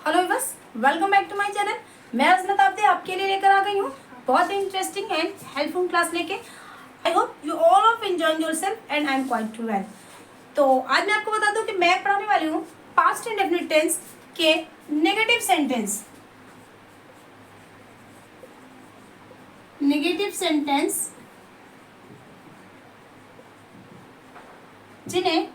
Hello बस welcome back to my channel. मैं अजमत आपदे आपके लिए लेकर आ गई हूँ बहुत इंटरेस्टिंग एंड हेल्पफुल क्लास लेके। I hope you all of enjoying yourself and I am quite too well. तो आज मैं आपको बता दूं कि मैं पढ़ाने वाली हूँ पास्ट इंडेफिनिट टेंस के नेगेटिव सेंटेंस जिन्हें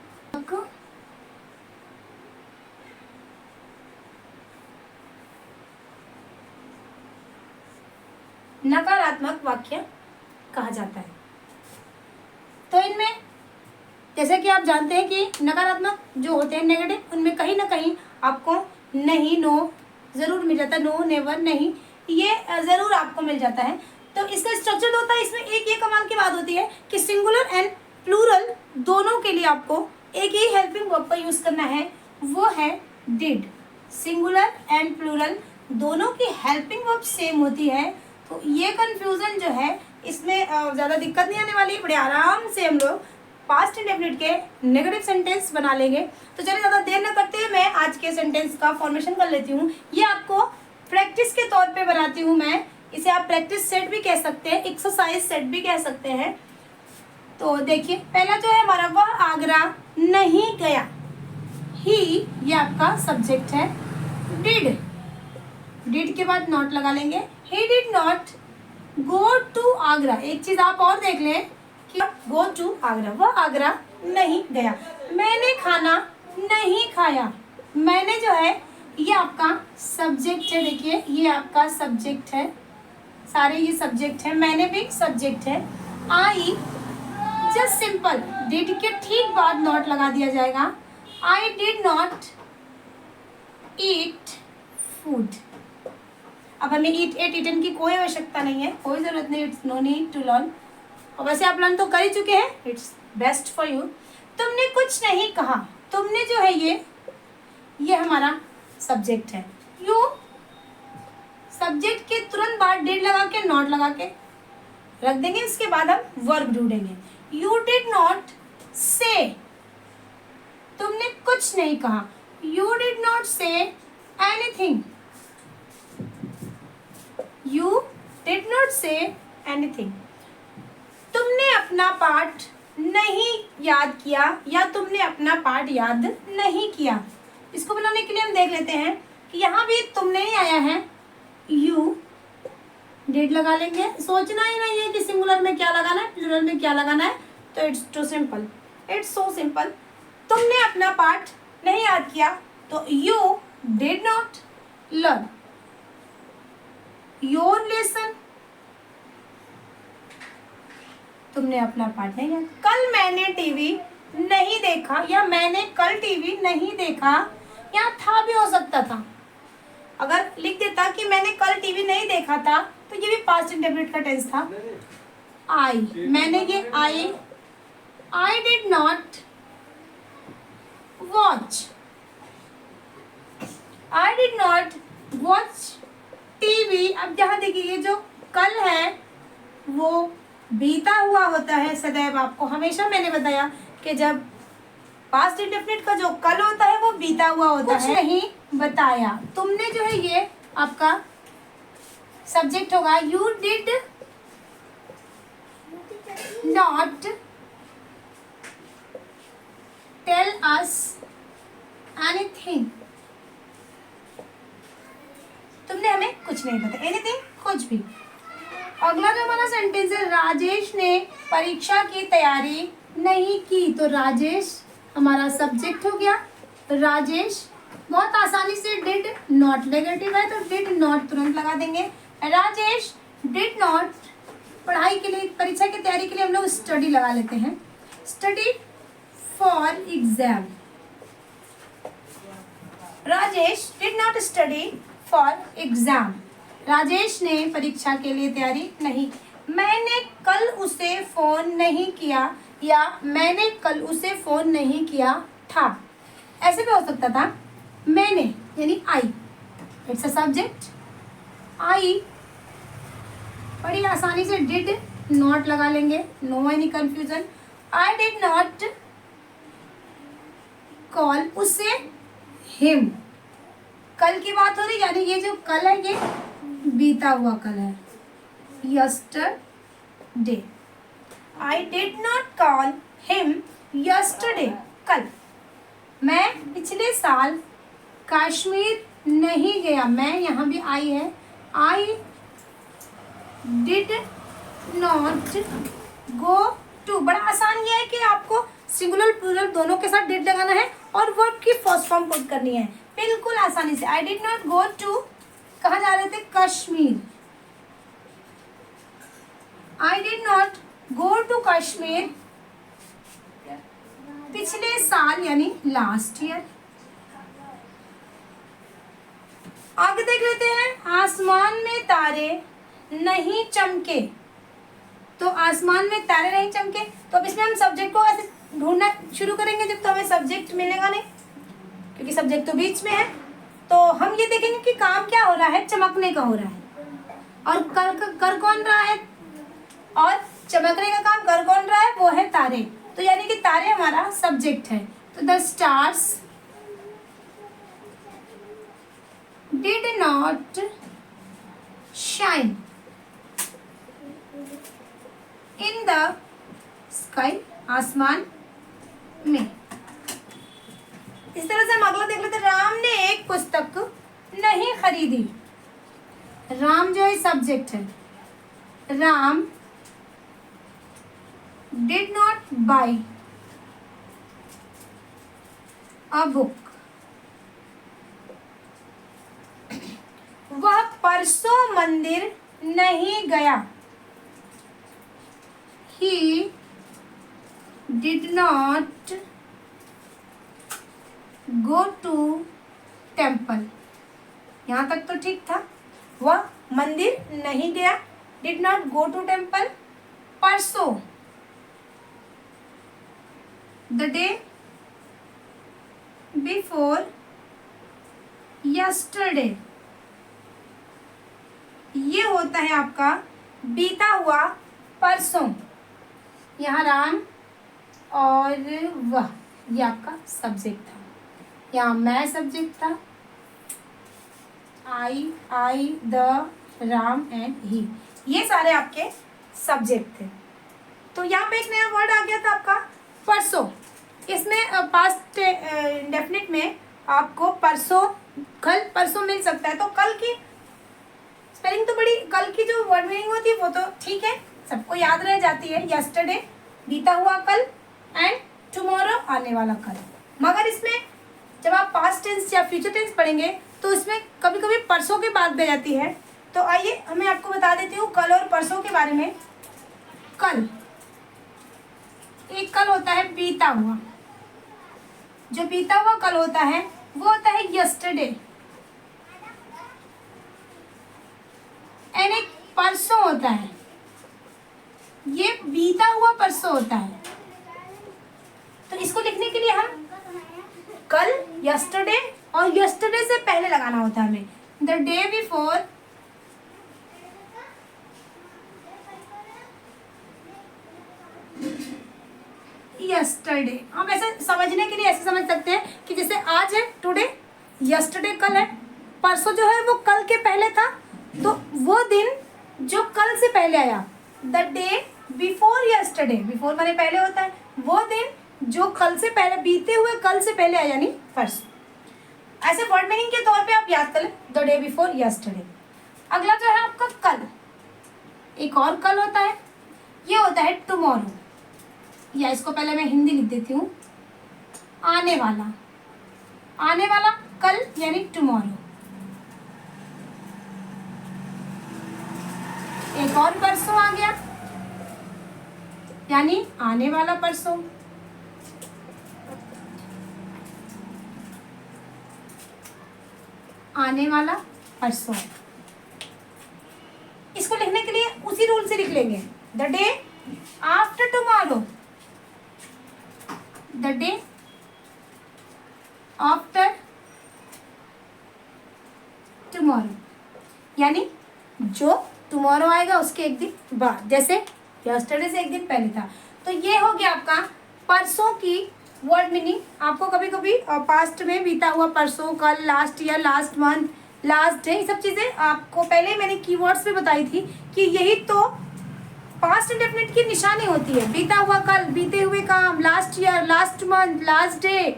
नकारात्मक वाक्य कहा जाता है। तो इनमें जैसे कि आप जानते हैं कि नकारात्मक जो होते हैं नेगेटिव, उनमें कहीं ना कहीं आपको नहीं, नो ज़रूर मिल जाता है। नो, नेवर, नहीं, ये ज़रूर आपको मिल जाता है। तो इसका स्ट्रक्चर होता है, इसमें एक ये कमाल की बात होती है कि सिंगुलर एंड प्लूरल दोनों के लिए आपको एक ही हेल्पिंग वर्ब का यूज़ करना है, वो है डिड। सिंगुलर एंड प्लूरल दोनों की हेल्पिंग वर्ब सेम होती है। तो ये कन्फ्यूज़न जो है इसमें ज़्यादा दिक्कत नहीं आने वाली, बड़े आराम से हम लोग पास्ट इंडेफिनिट के नेगेटिव सेंटेंस बना लेंगे। तो चलिए ज़्यादा देर न करते हुए मैं आज के सेंटेंस का फॉर्मेशन कर लेती हूँ। ये आपको प्रैक्टिस के तौर पे बनाती हूँ मैं, इसे आप प्रैक्टिस सेट भी कह सकते हैं, एक्सरसाइज सेट भी कह सकते हैं। तो देखिए पहला जो है हमारा, वह आगरा नहीं गया। ही ये आपका सब्जेक्ट है। डिड के बाद नॉट लगा लेंगे। He did not go to Agra. एक चीज आप और देख लें कि गो टू आगरा, वह आगरा नहीं गया। मैंने खाना नहीं खाया। मैंने जो है ये आपका सब्जेक्ट है। देखिए ये आपका सब्जेक्ट है, सारे ये सब्जेक्ट है, मैंने भी सब्जेक्ट है। आई जस्ट सिंपल, डिड के ठीक बाद नॉट लगा दिया जाएगा। आई डिड नॉट ईट फूड। अब हमें ईटन की कोई आवश्यकता नहीं है, कोई ज़रूरत नहीं, it's no need to learn. और वैसे आप लर्न तो कर ही चुके हैं, इट्स बेस्ट फॉर यू। तुमने कुछ नहीं कहा। तुमने जो है ये हमारा सब्जेक्ट है। यू सब्जेक्ट के तुरंत बाद डिड लगा के नॉट लगा के रख देंगे, इसके बाद हम वर्ब ढूंढेंगे। यू डिड नॉट से, तुमने कुछ नहीं कहा। You did not say anything. You did not say anything. तुमने अपना पाठ नहीं याद किया या तुमने अपना पाठ याद नहीं किया। इसको बनाने के लिए हम देख लेते हैं कि यहाँ भी तुमने ही आया है, you did लगा लेंगे। सोचना ही नहीं है कि सिंगुलर में क्या लगाना है, प्लूरल में क्या लगाना है। तो it's too simple, it's so simple. तुमने अपना पाठ नहीं याद किया तो you did not learn your lesson. तुमने अपना पाठ नहीं याद। कल मैंने टीवी नहीं देखा या मैंने कल टीवी नहीं देखा, यहाँ था भी हो सकता था। अगर लिख देता कि मैंने कल टीवी नहीं देखा था तो ये भी पास्ट इंडेफिनिट का टेंस था। आई, मैंने ये आई did not watch. I did not watch TV. अब यहाँ देखिए ये जो कल है वो बीता हुआ होता है सदैव। आपको हमेशा मैंने बताया कि जब पास्ट इंडेफिनिट का जो कल होता है वो बीता हुआ होता है। नहीं बताया। तुमने जो है ये आपका सब्जेक्ट होगा। You did not tell us anything. तुमने हमें कुछ नहीं बताया, एनीथिंग कुछ भी। अगला जो हमारा सेंटेंस है, राजेश ने परीक्षा की तैयारी नहीं की। तो राजेश हमारा सब्जेक्ट हो गया। राजेश बहुत आसानी से डिड नॉट नेगेटिव है तो डिड नॉट तुरंत लगा देंगे। राजेश डिड नॉट, पढ़ाई के लिए, परीक्षा की तैयारी के लिए हम लोग स्टडी लगा लेते हैं। Study for exam. Rajesh did not study for exam. Rajesh ने परीक्षा के लिए तैयारी नहीं की। मैंने कल उसे फ़ोन नहीं किया या मैंने कल उसे फ़ोन नहीं किया था। ऐसे भी हो सकता था। मैंने यानी आई, इट्स अ सब्जेक्ट। आई बड़ी आसानी से डिड नॉट लगा लेंगे, no any confusion. I did not call उसे हिम। कल की बात हो रही, यानी ये जो कल है ये बीता हुआ कल है, yesterday. I did not call him yesterday, कल। मैं पिछले साल कश्मीर नहीं गया, मैं यहाँ भी आई है, I did not go to. बड़ा आसान ये है कि आपको सिंगुलर प्लूरल दोनों के साथ डिड लगाना है और वर्ब की फर्स्ट फॉर्म पुट करनी है, बिल्कुल आसानी से। I did not go to, कहाँ जा रहे थे? Kashmir. I did not go to Kashmir पिछले साल, यानी लास्ट ईयर। आगे देख लेते हैं, आसमान में तारे नहीं चमके। तो आसमान में तारे नहीं चमके, तो अब इसमें हम सब्जेक्ट को ऐसे ढूंढना शुरू करेंगे जब तो हमें सब्जेक्ट मिलेगा नहीं, क्योंकि सब्जेक्ट तो बीच में है। तो हम ये देखेंगे कि काम क्या हो रहा है, चमकने का हो रहा है, और कर कौन रहा है, और चमकने का काम कर कौन रहा है, वो है तारे। तो यानी कि तारे हमारा सब्जेक्ट है। तो the stars did not shine in the sky, आसमान में। इस तरह से हम अगला देख लेते हैं, राम ने एक पुस्तक नहीं खरीदी। राम जो है सब्जेक्ट है, Ram did not by a book. वह परसों मंदिर नहीं गया, he did not go to temple। यहाँ तक तो ठीक था, वह मंदिर नहीं गया, did not go to temple। परसों, the day before yesterday, ये होता है आपका बीता हुआ परसों। यहाँ राम और वह, ये आपका सब्जेक्ट था, यहाँ मैं सब्जेक्ट था, I the Ram and he, ये सारे आपके सब्जेक्ट थे। तो यहाँ पे एक नया वर्ड आ गया था आपका परसों। इसमें पास्ट इंडेफिनिट में आपको परसों, कल, परसों मिल सकता है। तो कल की स्पेलिंग तो बड़ी, कल की जो वर्ड मीनिंग होती है वो तो ठीक है, सबको याद रह जाती है, यस्टरडे बीता हुआ कल, एंड टुमारो आने वाला कल। मगर इसमें जब आप पास्ट टेंस या फ्यूचर टेंस पढ़ेंगे तो इसमें कभी कभी परसों की बात भी जाती है। तो आइए मैं आपको बता देती हूँ कल और परसों के बारे में। कल, एक कल होता है बीता हुआ, जो बीता हुआ कल होता है वो होता है यस्टरडे, एंड एक परसों होता है, ये बीता हुआ परसों होता है। तो इसको लिखने के लिए हम कल, यस्टरडे, और यस्टरडे से पहले लगाना होता है हमें द डे बिफोर, यस्टरडे। हम ऐसे समझने के लिए ऐसे समझ सकते हैं कि जैसे आज है टुडे, यस्टरडे कल है, परसों जो है वो कल के पहले था, तो वो दिन जो कल से पहले आया, the day before yesterday, before माने पहले होता है, वो दिन जो कल से पहले, बीते हुए कल से पहले आया, यानी परसों। ऐसे वर्ड मीनिंग के तौर पे आप याद कर लें, द डे बिफोर यस्टरडे। अगला जो है आपका कल, एक और कल होता है, ये होता है टुमारो, या इसको पहले मैं हिंदी लिख देती हूँ, आने वाला, आने वाला कल यानी टुमारो। एक और परसों आ गया, यानी आने वाला परसों। आने वाला परसों, इसको लिखने के लिए उसी रूल से लिख लेंगे, the day after tomorrow, the day after tomorrow, यानी जो टुमारो आएगा उसके एक दिन बाद, जैसे यस्टरडे से एक दिन पहले था। तो ये हो गया आपका परसों की वर्ड मीनिंग आपको कभी कभी पास्ट में बीता हुआ, परसों, कल, last year, last month, last day, ये सब चीज़ें आपको पहले ही मैंने कीवर्ड्स पे बताई थी कि यही तो पास्ट इंडेफिनिट की निशानी होती है। बीता हुआ कल, बीते हुए काम, last year, last month, last day,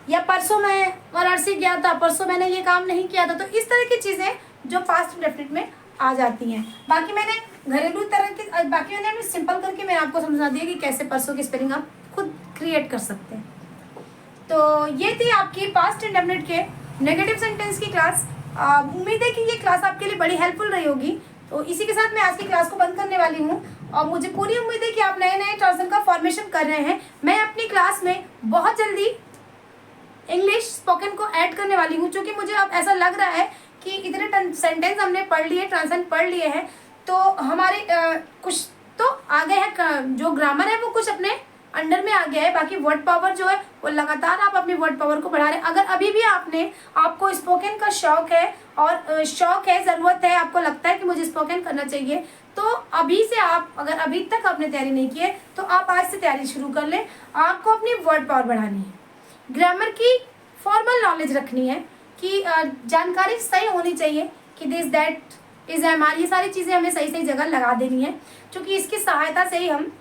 या परसों मैं वाराणसी गया था, परसों मैंने ये काम नहीं किया था। तो इस तरह की चीज़ें जो पास्ट इंडेफिनिट में आ जाती हैं। बाकी मैंने घरेलू तरह के, बाकी मैंने सिंपल करके मैंने आपको समझा दिया कि कैसे परसों की स्पेलिंग आप खुद क्रिएट कर सकते हैं। तो ये थी आपकी पास्ट इंडेफिनिट के नेगेटिव सेंटेंस की क्लास। उम्मीद है कि ये क्लास आपके लिए बड़ी हेल्पफुल रही होगी। तो इसी के साथ मैं आज की क्लास को बंद करने वाली हूँ और मुझे पूरी उम्मीद है कि आप नए नए ट्रांसलेशन का फॉर्मेशन कर रहे हैं। मैं अपनी क्लास में बहुत जल्दी इंग्लिश स्पोकन को ऐड करने वाली हूँ, क्योंकि मुझे अब ऐसा लग रहा है कि इतने सेंटेंस हमने पढ़ लिए, ट्रांसलेशन पढ़ लिए हैं, तो हमारे कुछ तो आ गए हैं, जो ग्रामर है वो कुछ अपने अंडर में आ गया है। बाकी वर्ड पावर जो है वो लगातार आप अपनी वर्ड पावर को बढ़ा रहे हैं। अगर अभी भी आपको स्पोकन का शौक है और शौक है, ज़रूरत है, आपको लगता है कि मुझे स्पोकन करना चाहिए, तो अभी से आप, अगर अभी तक आपने तैयारी नहीं की है तो आप आज से तैयारी शुरू कर लें। आपको अपनी वर्ड पावर बढ़ानी है, ग्रामर की फॉर्मल नॉलेज रखनी है कि जानकारी सही होनी चाहिए कि this that is M R, ये सारी चीज़ें हमें सही सही जगह लगा देनी है, क्योंकि इसकी सहायता से ही हम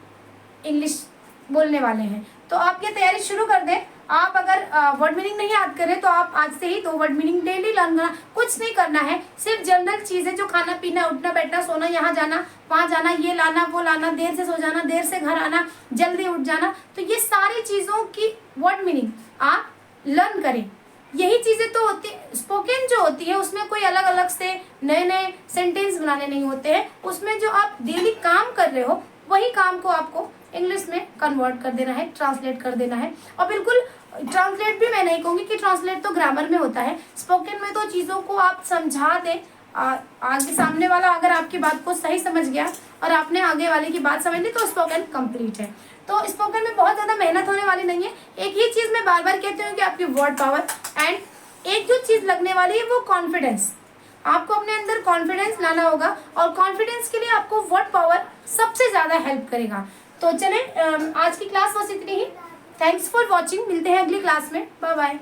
इंग्लिश बोलने वाले हैं। तो आप ये तैयारी शुरू कर दें। आप अगर वर्ड मीनिंग नहीं याद करें तो आप आज से ही 2 वर्ड मीनिंग डेली लर्न करना, कुछ नहीं करना है, सिर्फ जनरल चीज़ें जो खाना पीना, उठना बैठना, सोना, यहाँ जाना वहाँ जाना, ये लाना वो लाना, देर से सो जाना, देर से घर आना, जल्दी उठ जाना, तो ये सारी चीज़ों की वर्ड मीनिंग आप लर्न करें। यही चीज़ें तो होती, स्पोकन जो होती है उसमें कोई अलग अलग से नए नए सेंटेंस बनाने नहीं होते हैं। उसमें जो आप डेली काम कर रहे हो वही काम को आपको इंग्लिश में कन्वर्ट कर देना है, ट्रांसलेट कर देना है। और बिल्कुल ट्रांसलेट भी मैं नहीं कहूँगी कि ट्रांसलेट तो ग्रामर में होता है, स्पोकन में तो चीज़ों को आप समझा दें। आगे सामने वाला अगर आपकी बात को सही समझ गया और आपने आगे वाले की बात समझ ली तो स्पोकन कंप्लीट है। तो स्पोकन में बहुत ज़्यादा मेहनत होने वाली नहीं है। एक ही चीज़ मैं बार बार कहती हूँ कि आपकी वर्ड पावर, एंड एक जो चीज़ लगने वाली है वो कॉन्फिडेंस। आपको अपने अंदर कॉन्फिडेंस लाना होगा और कॉन्फिडेंस के लिए आपको वर्ड पावर सबसे ज़्यादा हेल्प करेगा। तो चलें, आज की क्लास बस इतनी ही। थैंक्स फॉर वॉचिंग, मिलते हैं अगली क्लास में, बाय बाय।